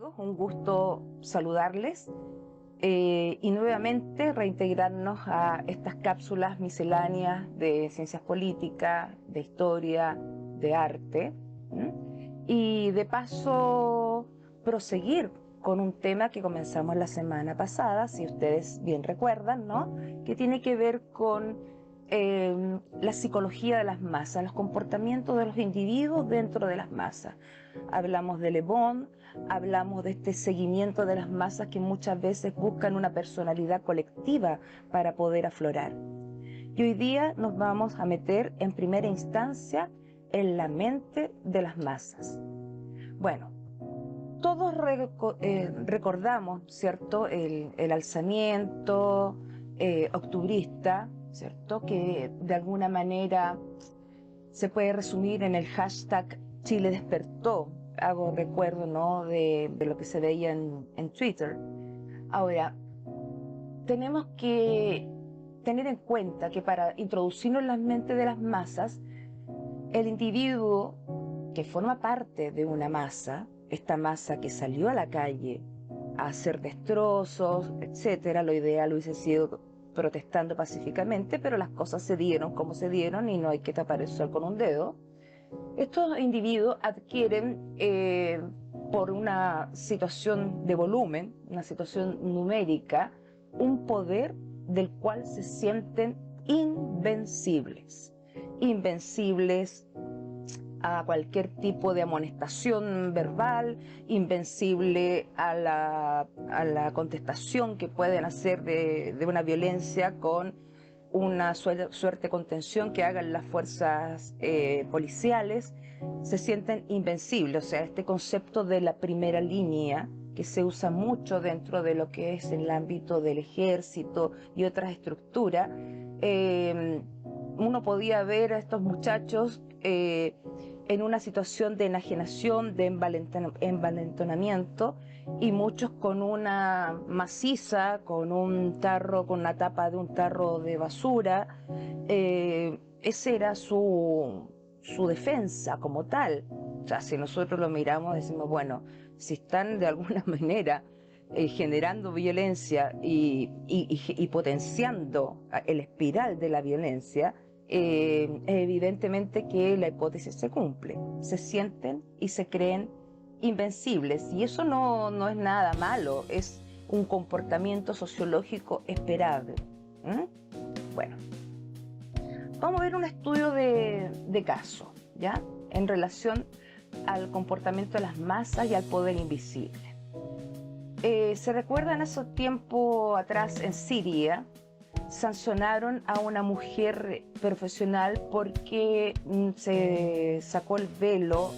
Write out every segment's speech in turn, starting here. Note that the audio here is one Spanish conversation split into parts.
amigos, un gusto saludarles y nuevamente reintegrarnos a estas cápsulas misceláneas de ciencias políticas, de historia, de arte, ¿m? Y de paso proseguir con un tema que comenzamos la semana pasada, si ustedes bien recuerdan, ¿no? Que tiene que ver con la psicología de las masas, los comportamientos de los individuos dentro de las masas. Hablamos de Le Bon, hablamos de este seguimiento de las masas que muchas veces buscan una personalidad colectiva para poder aflorar. Y hoy día nos vamos a meter en primera instancia en la mente de las masas. Bueno, todos recordamos, ¿cierto?, el alzamiento octubrista, ¿cierto?, que de alguna manera se puede resumir en el hashtag Chile despertó. Hago recuerdo, ¿no?, de lo que se veía en Twitter. Ahora, tenemos que tener en cuenta que para introducirnos en la mente de las masas, el individuo que forma parte de una masa, esta masa que salió a la calle a hacer destrozos, etcétera, lo ideal hubiese sido protestando pacíficamente, pero las cosas se dieron como se dieron y no hay que tapar el sol con un dedo. Estos individuos adquieren, por una situación de volumen, una situación numérica, un poder del cual se sienten invencibles. Invencibles a cualquier tipo de amonestación verbal, invencible a la contestación que pueden hacer de una violencia con una suerte contención que hagan las fuerzas policiales. Se sienten invencibles. O sea, este concepto de la primera línea que se usa mucho dentro de lo que es el ámbito del ejército y otras estructuras, uno podía ver a estos muchachos en una situación de enajenación, de envalentonamiento, y muchos con una maciza, con un tarro, con la tapa de un tarro de basura. Esa era su defensa como tal. O sea, si nosotros lo miramos, decimos, bueno, si están de alguna manera generando violencia y potenciando el espiral de la violencia, evidentemente que la hipótesis se cumple. Se sienten y se creen invencibles, y eso no es nada malo, es un comportamiento sociológico esperable. Bueno, vamos a ver un estudio de caso, ¿ya?, en relación al comportamiento de las masas y al poder invisible. ¿Se recuerdan esos tiempos atrás en Siria? Sancionaron a una mujer profesional porque se sacó el velo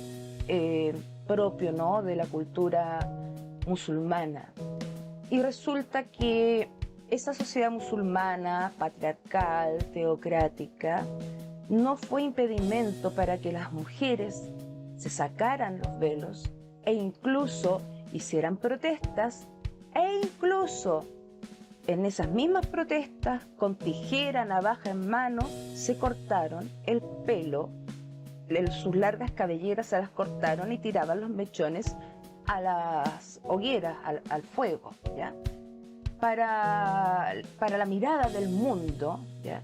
propio, ¿no?, de la cultura musulmana. Y resulta que esa sociedad musulmana, patriarcal, teocrática, no fue impedimento para que las mujeres se sacaran los velos e incluso hicieran protestas, e incluso en esas mismas protestas, con tijera, navaja en mano, se cortaron el pelo, sus largas cabelleras se las cortaron y tiraban los mechones a las hogueras, al fuego, ¿ya? Para la mirada del mundo, ¿ya?,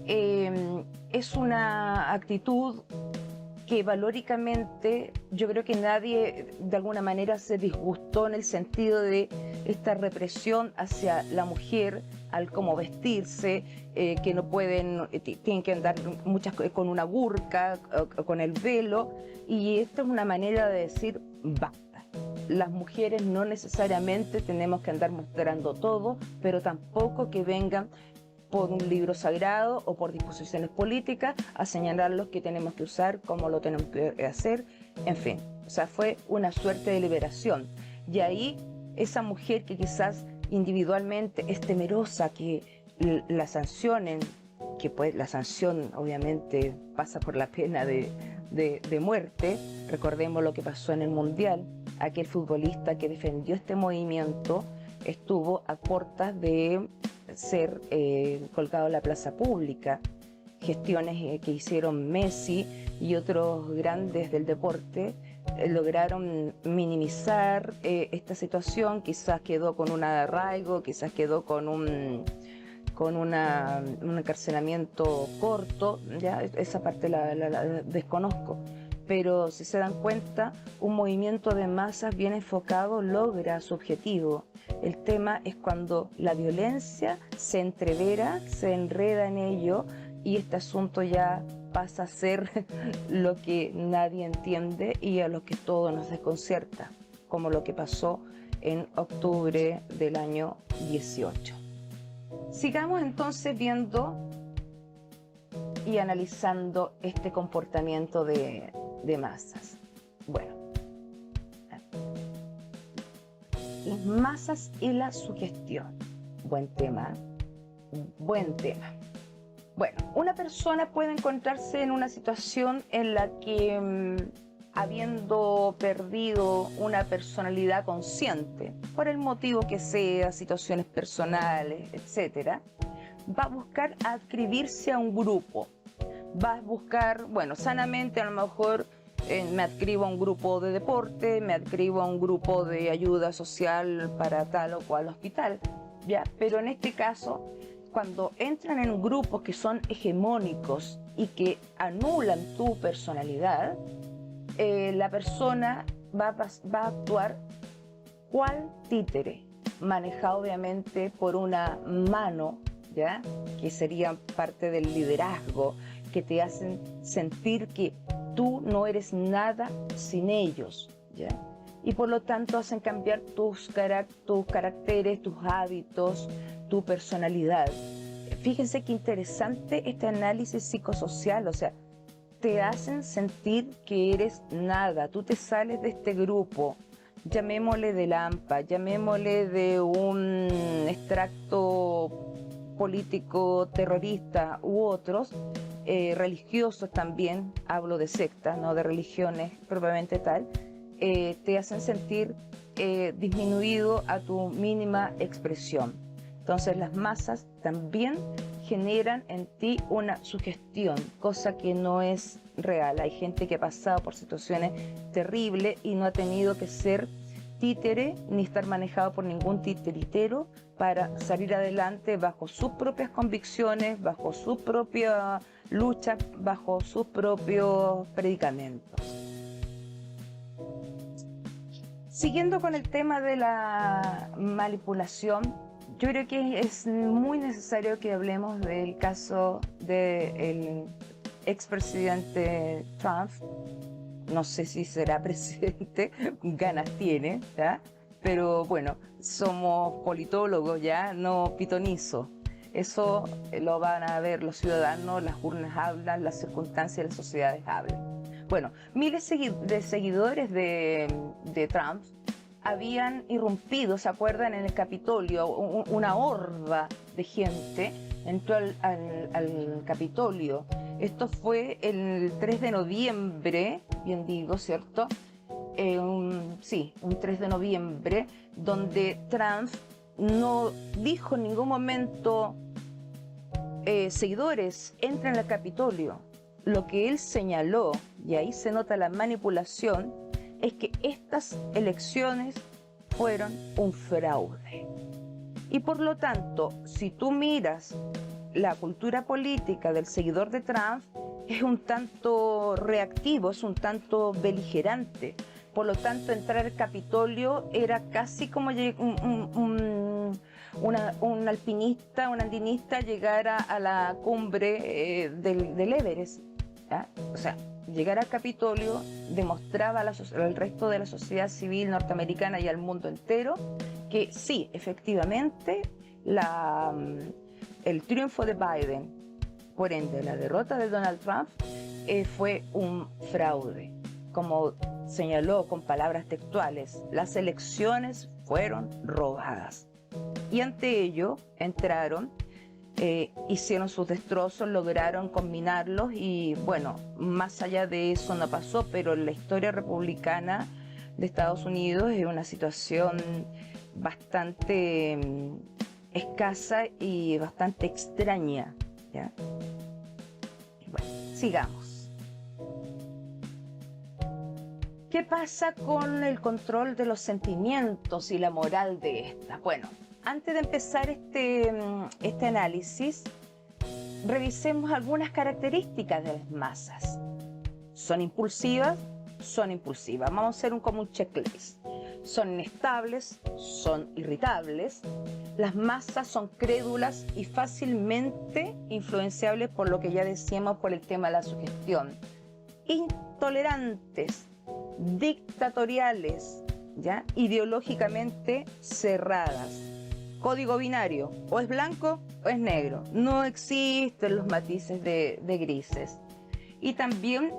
es una actitud que valóricamente yo creo que nadie de alguna manera se disgustó, en el sentido de esta represión hacia la mujer al cómo vestirse, que no pueden, tienen que andar muchas con una burka o con el velo, y esta es una manera de decir basta. Las mujeres no necesariamente tenemos que andar mostrando todo, pero tampoco que vengan por un libro sagrado o por disposiciones políticas a señalar lo que tenemos que usar, cómo lo tenemos que hacer, en fin. O sea, fue una suerte de liberación. Y ahí esa mujer que quizás individualmente es temerosa que la sancionen, que pues la sanción obviamente pasa por la pena de muerte. Recordemos lo que pasó en el Mundial. Aquel futbolista que defendió este movimiento estuvo a puertas de ser colgado en la plaza pública. Gestiones que hicieron Messi y otros grandes del deporte lograron minimizar esta situación, quizás quedó con un arraigo, quizás quedó con un encarcelamiento corto, ya esa parte la desconozco. Pero si se dan cuenta, un movimiento de masas bien enfocado logra su objetivo. El tema es cuando la violencia se entrevera, se enreda en ello y este asunto ya pasa a ser lo que nadie entiende y a lo que todo nos desconcierta, como lo que pasó en octubre del año 18. Sigamos entonces viendo y analizando este comportamiento de masas. Bueno, las masas y la sugestión. Buen tema, buen tema. Bueno, una persona puede encontrarse en una situación en la que, habiendo perdido una personalidad consciente, por el motivo que sea, situaciones personales, etc., va a buscar adscribirse a un grupo. Va a buscar, bueno, sanamente a lo mejor me adscribo a un grupo de deporte, me adscribo a un grupo de ayuda social para tal o cual hospital, ¿ya? Pero en este caso, cuando entran en grupos que son hegemónicos y que anulan tu personalidad, la persona va a actuar cual títere, manejado obviamente por una mano, ¿ya? Que sería parte del liderazgo, que te hacen sentir que tú no eres nada sin ellos, ¿ya? Y por lo tanto hacen cambiar tus caracteres, tus hábitos, tu personalidad. Fíjense qué interesante este análisis psicosocial, o sea, te hacen sentir que eres nada, tú te sales de este grupo, llamémosle de Lampa, llamémosle de un extracto político terrorista u otros, religiosos también, hablo de sectas, no de religiones propiamente tal, te hacen sentir disminuido a tu mínima expresión. Entonces las masas también generan en ti una sugestión, cosa que no es real. Hay gente que ha pasado por situaciones terribles y no ha tenido que ser títere ni estar manejado por ningún titiritero para salir adelante bajo sus propias convicciones, bajo su propia lucha, bajo sus propios predicamentos. Siguiendo con el tema de la manipulación, yo creo que es muy necesario que hablemos del caso del expresidente Trump. No sé si será presidente, ganas tiene, ¿ya? Pero bueno, somos politólogos ya, no pitonizo. Eso lo van a ver los ciudadanos, las urnas hablan, las circunstancias de las sociedades hablan. Bueno, miles de seguidores de Trump habían irrumpido, ¿se acuerdan? En el Capitolio, una horda de gente entró al Capitolio. Esto fue el 3 de noviembre, bien digo, ¿cierto? Sí, un 3 de noviembre, donde Trump no dijo en ningún momento, seguidores, entren al Capitolio. Lo que él señaló, y ahí se nota la manipulación, es que estas elecciones fueron un fraude. Y por lo tanto, si tú miras la cultura política del seguidor de Trump, es un tanto reactivo, es un tanto beligerante. Por lo tanto, entrar al Capitolio era casi como un alpinista, un andinista llegar a la cumbre del Everest, ¿ya? O sea, llegar al Capitolio demostraba al resto de la sociedad civil norteamericana y al mundo entero que sí, efectivamente, el triunfo de Biden, por ende la derrota de Donald Trump, fue un fraude. Como señaló con palabras textuales, las elecciones fueron robadas. Y ante ello entraron, hicieron sus destrozos, lograron combinarlos y bueno, más allá de eso no pasó, pero la historia republicana de Estados Unidos es una situación bastante escasa y bastante extraña, ¿ya? Bueno, sigamos. ¿Qué pasa con el control de los sentimientos y la moral de esta? Bueno, antes de empezar este análisis, revisemos algunas características de las masas. ¿Son impulsivas? Son impulsivas. Vamos a hacer como un checklist. Son inestables, son irritables. Las masas son crédulas y fácilmente influenciables por lo que ya decíamos por el tema de la sugestión. Intolerantes, dictatoriales, ¿ya? Ideológicamente cerradas. Código binario, o es blanco o es negro. No existen los matices de grises. Y también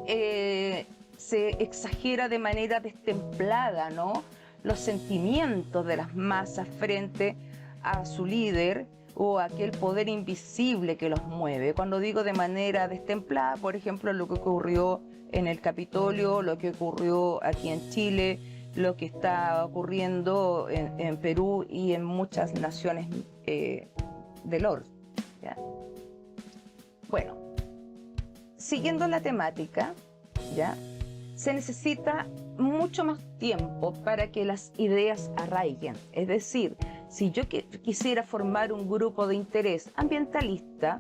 se exagera de manera destemplada, ¿no?, los sentimientos de las masas frente a su líder o a aquel poder invisible que los mueve. Cuando digo de manera destemplada, por ejemplo, lo que ocurrió en el Capitolio, lo que ocurrió aquí en Chile, lo que está ocurriendo en Perú y en muchas naciones del orbe, ¿ya? Bueno, siguiendo la temática, ¿ya?, se necesita mucho más tiempo para que las ideas arraiguen. Es decir, si yo quisiera formar un grupo de interés ambientalista,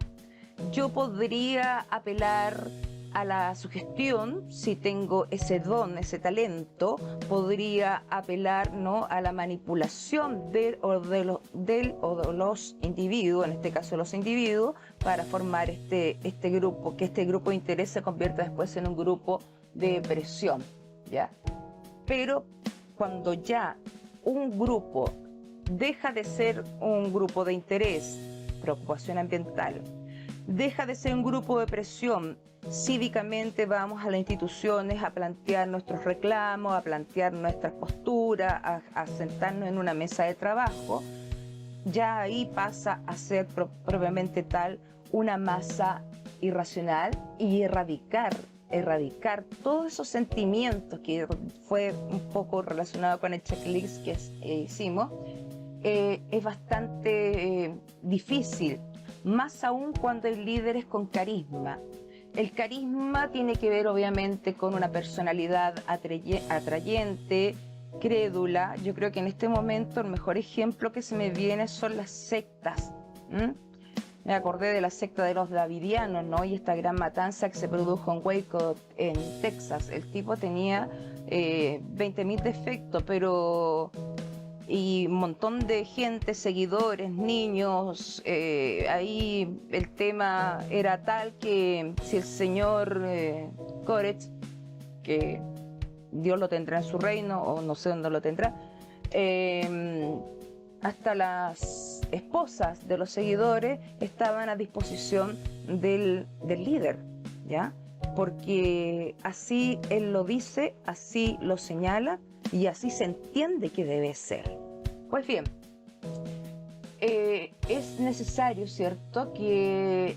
yo podría apelar a la sugestión, si tengo ese don, ese talento, podría apelar, ¿no?, a la manipulación de los individuos, en este caso los individuos, para formar este grupo, que este grupo de interés se convierta después en un grupo de presión, ¿ya? Pero cuando ya un grupo deja de ser un grupo de interés, preocupación ambiental, deja de ser un grupo de presión, cívicamente vamos a las instituciones a plantear nuestros reclamos, a plantear nuestras posturas, a sentarnos en una mesa de trabajo, ya ahí pasa a ser propiamente tal una masa irracional y erradicar todos esos sentimientos, que fue un poco relacionado con el checklist que hicimos, es bastante difícil, más aún cuando hay líderes con carisma. El carisma tiene que ver obviamente con una personalidad atrayente, crédula. Yo creo que en este momento el mejor ejemplo que se me viene son las sectas. Me acordé de la secta de los davidianos, ¿no?, y esta gran matanza que se produjo en Waco, en Texas. El tipo tenía 20.000 defectos, pero... y un montón de gente, seguidores, niños. Ahí el tema era tal que si el señor Koretz, que Dios lo tendrá en su reino, o no sé dónde lo tendrá, hasta las esposas de los seguidores estaban a disposición del líder, ¿ya? Porque así él lo dice, así lo señala y así se entiende que debe ser. Pues bien, es necesario, ¿cierto?, que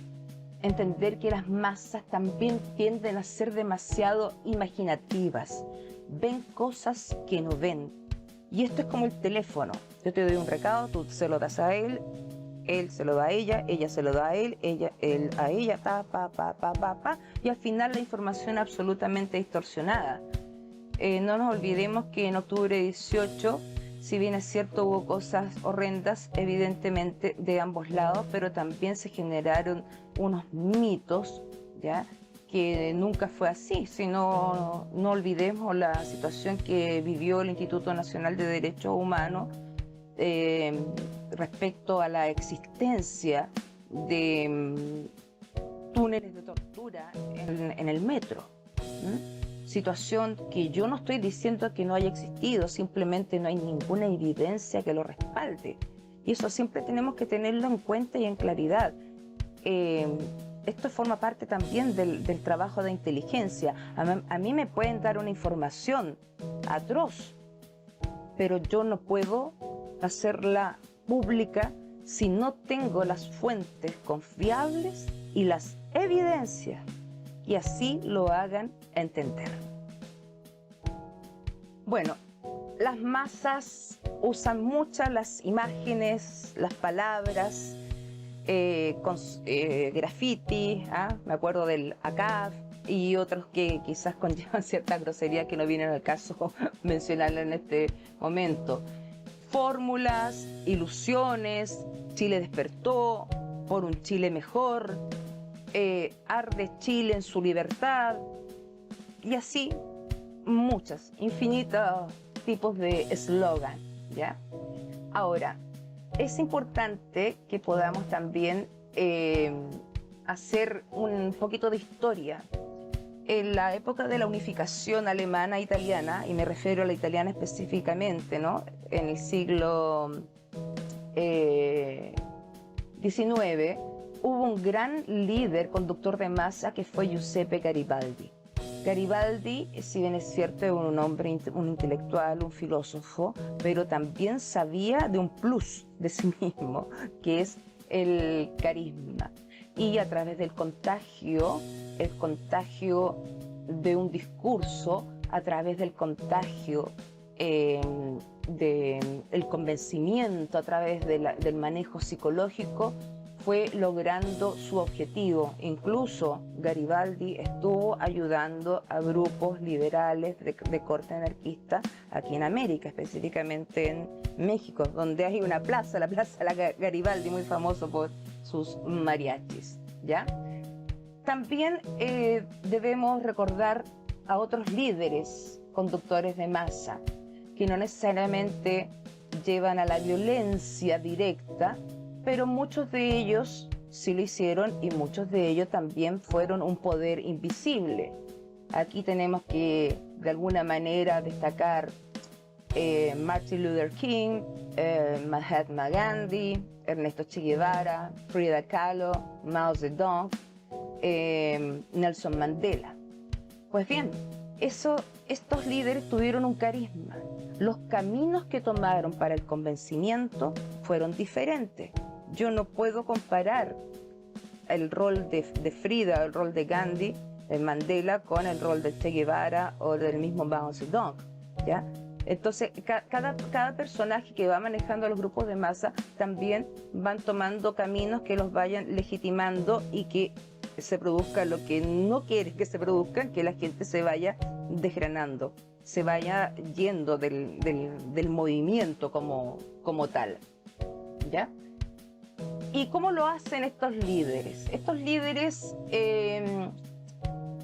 entender que las masas también tienden a ser demasiado imaginativas, ven cosas que no ven. Y esto es como el teléfono. Yo te doy un recado, tú se lo das a él se lo da a ella se lo da a él a ella, y al final la información absolutamente distorsionada. No nos olvidemos que en octubre 18, si bien es cierto hubo cosas horrendas, evidentemente de ambos lados, pero también se generaron unos mitos, ¿ya?, que nunca fue así. Si no olvidemos la situación que vivió el Instituto Nacional de Derechos Humanos respecto a la existencia de túneles de tortura en el metro. Situación que yo no estoy diciendo que no haya existido, simplemente no hay ninguna evidencia que lo respalde. Y eso siempre tenemos que tenerlo en cuenta y en claridad. Esto forma parte también del trabajo de inteligencia. A mí me pueden dar una información atroz, pero yo no puedo hacerla pública si no tengo las fuentes confiables y las evidencias, y así lo hagan entender. Bueno, las masas usan muchas las imágenes, las palabras, con graffiti, me acuerdo del ACAF, y otros que quizás conllevan cierta grosería que no vienen al caso mencionarla en este momento. Fórmulas, ilusiones, Chile despertó, por un Chile mejor, arde Chile en su libertad, y así muchas, infinitos tipos de eslogan, ¿ya? Ahora, es importante que podamos también hacer un poquito de historia. En la época de la unificación alemana-italiana, y me refiero a la italiana específicamente, ¿no? En el siglo XIX, hubo un gran líder, conductor de masa, que fue Giuseppe Garibaldi. Garibaldi, si bien es cierto, es un hombre, un intelectual, un filósofo, pero también sabía de un plus de sí mismo, que es el carisma. Y a través del contagio, el contagio de un discurso, a través del contagio del convencimiento, a través del manejo psicológico, fue logrando su objetivo. Incluso Garibaldi estuvo ayudando a grupos liberales de corte anarquista aquí en América, específicamente en México, donde hay una plaza, la Plaza Garibaldi, muy famoso por sus mariachis, ¿ya? También debemos recordar a otros líderes conductores de masa, que no necesariamente llevan a la violencia directa, pero muchos de ellos sí lo hicieron, y muchos de ellos también fueron un poder invisible. Aquí tenemos que de alguna manera destacar Martin Luther King, Mahatma Gandhi, Ernesto Che Guevara, Frida Kahlo, Mao Zedong, Nelson Mandela. Pues bien, estos líderes tuvieron un carisma. Los caminos que tomaron para el convencimiento fueron diferentes. Yo no puedo comparar el rol de Frida, el rol de Gandhi, de Mandela, con el rol de Che Guevara o del mismo Mao Zedong, ¿ya? Entonces, cada personaje que va manejando a los grupos de masa también van tomando caminos que los vayan legitimando y que se produzca lo que no quiere que se produzca, que la gente se vaya desgranando, se vaya yendo del movimiento como tal, ¿ya? ¿Y cómo lo hacen estos líderes? Estos líderes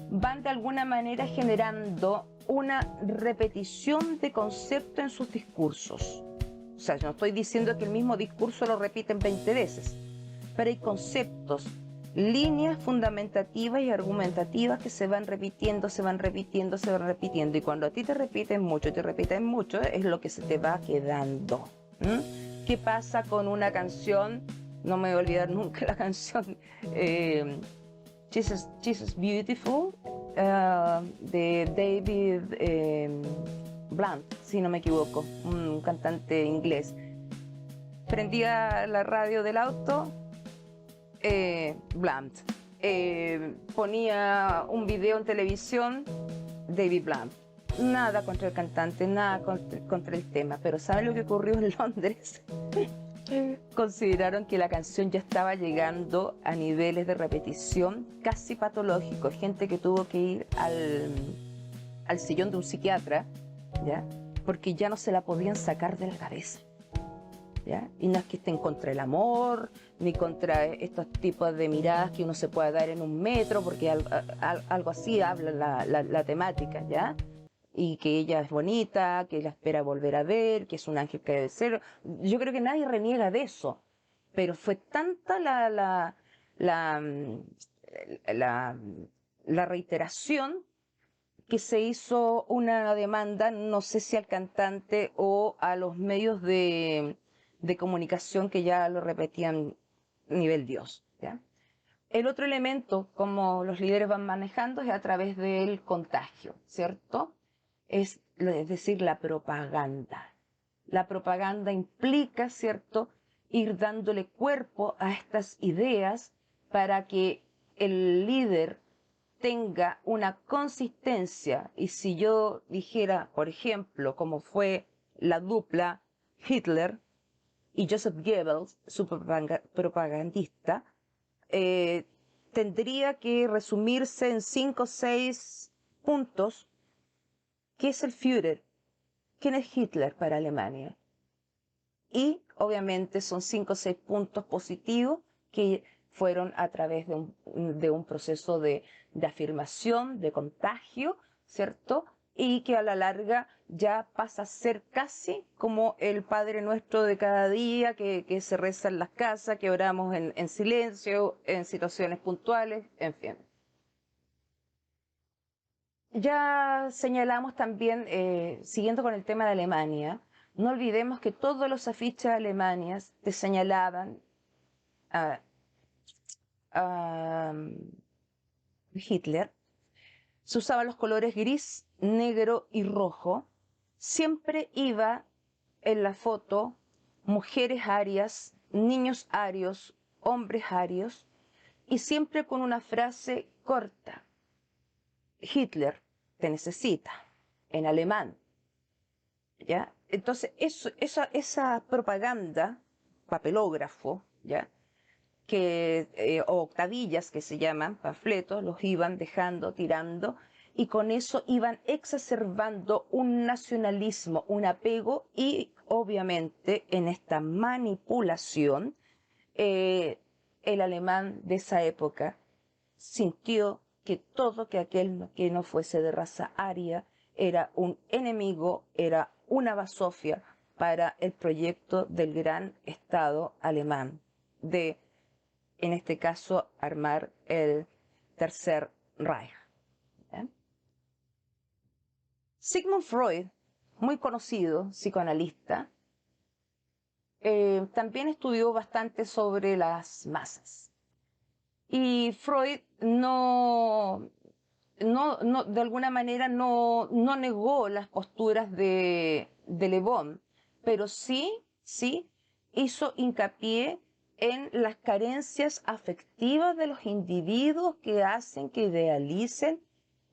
van de alguna manera generando una repetición de concepto en sus discursos. O sea, yo no estoy diciendo que el mismo discurso lo repiten 20 veces, pero hay conceptos, líneas fundamentativas y argumentativas que se van repitiendo, se van repitiendo, se van repitiendo. Y cuando a ti te repiten mucho, es lo que se te va quedando. ¿Qué pasa con una canción? No me voy a olvidar nunca la canción Jesus Beautiful, de David Blunt, si no me equivoco, un cantante inglés. Prendía la radio del auto, Blunt. Ponía un video en televisión, David Blunt. Nada contra el cantante, nada contra el tema, pero ¿saben lo que ocurrió en Londres? Consideraron que la canción ya estaba llegando a niveles de repetición casi patológicos. Gente que tuvo que ir al sillón de un psiquiatra, ¿ya? Porque ya no se la podían sacar de la cabeza, ¿ya? Y no es que estén contra el amor, ni contra estos tipos de miradas que uno se puede dar en un metro, porque algo así habla la temática, ¿ya? Y que ella es bonita, que la espera volver a ver, que es un ángel que debe ser. Yo creo que nadie reniega de eso, pero fue tanta la reiteración que se hizo una demanda, no sé si al cantante o a los medios de comunicación que ya lo repetían nivel Dios, ¿ya? El otro elemento, como los líderes van manejando, es a través del contagio, ¿cierto? Es decir, la propaganda. La propaganda implica, ¿cierto?, ir dándole cuerpo a estas ideas para que el líder tenga una consistencia. Y si yo dijera, por ejemplo, como fue la dupla Hitler y Joseph Goebbels, su propagandista, tendría que resumirse en 5 o 6 puntos. ¿Qué es el Führer? ¿Quién es Hitler para Alemania? Y obviamente son 5 o 6 puntos positivos que fueron a través de un proceso de afirmación, de contagio, ¿cierto? Y que a la larga ya pasa a ser casi como el Padre Nuestro de cada día, que se reza en las casas, que oramos en silencio, en situaciones puntuales, en fin. Ya señalamos también, siguiendo con el tema de Alemania, no olvidemos que todos los afiches alemanes te señalaban a, a Hitler. Se usaban los colores gris, negro y rojo. Siempre iba en la foto mujeres arias, niños arios, hombres arios, y siempre con una frase corta. Hitler te necesita, en alemán. ¿Ya? Entonces, esa propaganda, papelógrafo, ¿ya? O octavillas que se llaman, panfletos, los iban dejando, tirando, y con eso iban exacerbando un nacionalismo, un apego, y obviamente en esta manipulación, el alemán de esa época sintió que todo que aquel que no fuese de raza aria era un enemigo, era una basofia para el proyecto del gran Estado alemán, de, en este caso, armar el Tercer Reich. ¿Eh? Sigmund Freud, muy conocido psicoanalista, también estudió bastante sobre las masas. Y Freud de alguna manera no negó las posturas de Le Bon, pero sí hizo hincapié en las carencias afectivas de los individuos que hacen que idealicen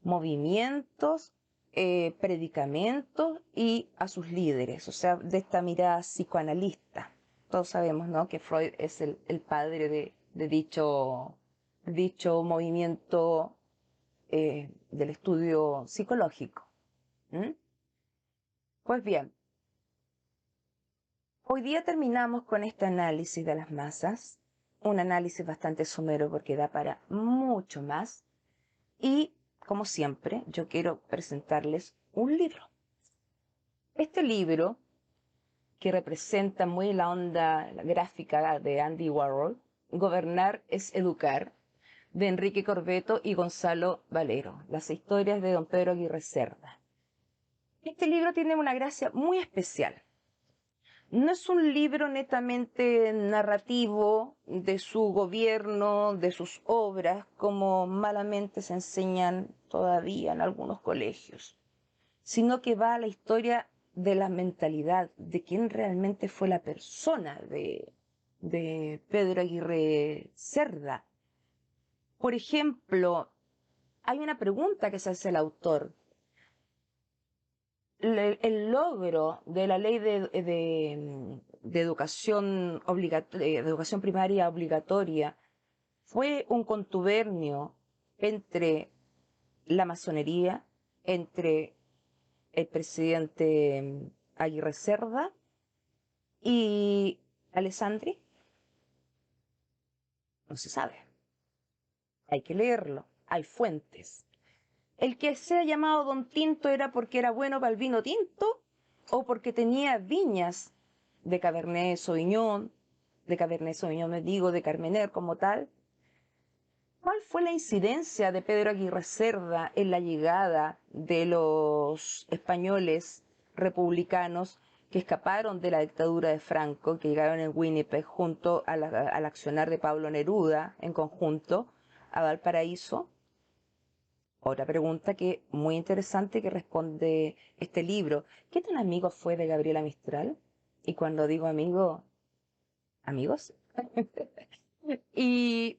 movimientos, predicamentos y a sus líderes, o sea, de esta mirada psicoanalista. Todos sabemos, ¿no?, que Freud es el padre de dicho movimiento del estudio psicológico. ¿Mm? Pues bien, hoy día terminamos con este análisis de las masas, un análisis bastante somero porque da para mucho más, y como siempre yo quiero presentarles un libro. Este libro, que representa muy la onda gráfica de Andy Warhol, Gobernar es Educar, de Enrique Corvetto y Gonzalo Valero, las historias de don Pedro Aguirre Cerda. Este libro tiene una gracia muy especial. No es un libro netamente narrativo de su gobierno, de sus obras, como malamente se enseñan todavía en algunos colegios, sino que va a la historia de la mentalidad, de quién realmente fue la persona de Pedro Aguirre Cerda. Por ejemplo, hay una pregunta que se hace el autor. El logro de la ley de educación, de educación primaria obligatoria fue un contubernio entre la masonería, entre el presidente Aguirre Cerda y Alessandri. No se sabe. Hay que leerlo. Hay fuentes. El que sea llamado Don Tinto era porque era bueno para el vino tinto o porque tenía viñas de Cabernet Sauvignon, me digo, de Carmener como tal. ¿Cuál fue la incidencia de Pedro Aguirre Cerda en la llegada de los españoles republicanos que escaparon de la dictadura de Franco, que llegaron en Winnipeg junto al accionar de Pablo Neruda en conjunto a Valparaíso? Otra pregunta que muy interesante que responde este libro. ¿Qué tan amigo fue de Gabriela Mistral? Y cuando digo amigo, amigos. Y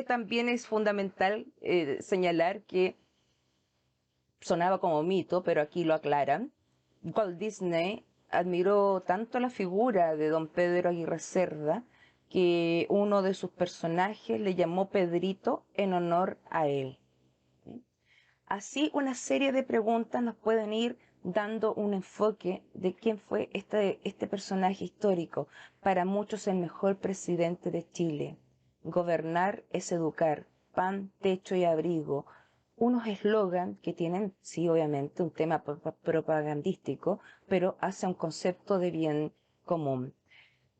también es fundamental señalar que sonaba como mito, pero aquí lo aclaran. Walt Disney admiró tanto la figura de don Pedro Aguirre Cerda que uno de sus personajes le llamó Pedrito en honor a él. Así una serie de preguntas nos pueden ir dando un enfoque de quién fue este personaje histórico, para muchos el mejor presidente de Chile. Gobernar es educar, pan, techo y abrigo. Unos eslogan que tienen, sí, obviamente, un tema propagandístico, pero hacia un concepto de bien común.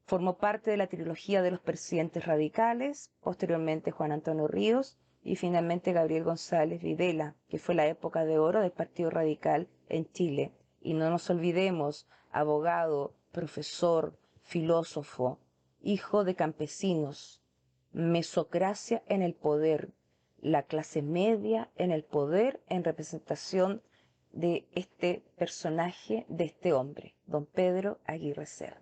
Formó parte de la trilogía de los presidentes radicales, posteriormente Juan Antonio Ríos y finalmente Gabriel González Videla, que fue la época de oro del Partido Radical en Chile. Y no nos olvidemos, abogado, profesor, filósofo, hijo de campesinos, mesocracia en el poder, la clase media en el poder en representación de este personaje, de este hombre, don Pedro Aguirre Cerda.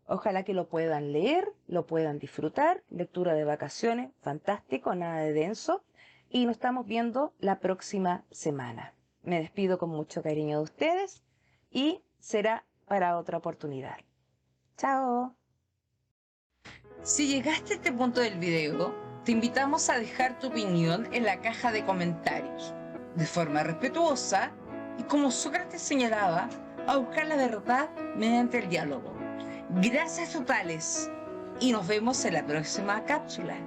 Ojalá que lo puedan leer, lo puedan disfrutar, lectura de vacaciones, fantástico, nada de denso, y nos estamos viendo la próxima semana. Me despido con mucho cariño de ustedes y será para otra oportunidad. ¡Chao! Si llegaste a este punto del video, te invitamos a dejar tu opinión en la caja de comentarios, de forma respetuosa y, como Sócrates señalaba, a buscar la verdad mediante el diálogo. Gracias totales y nos vemos en la próxima cápsula.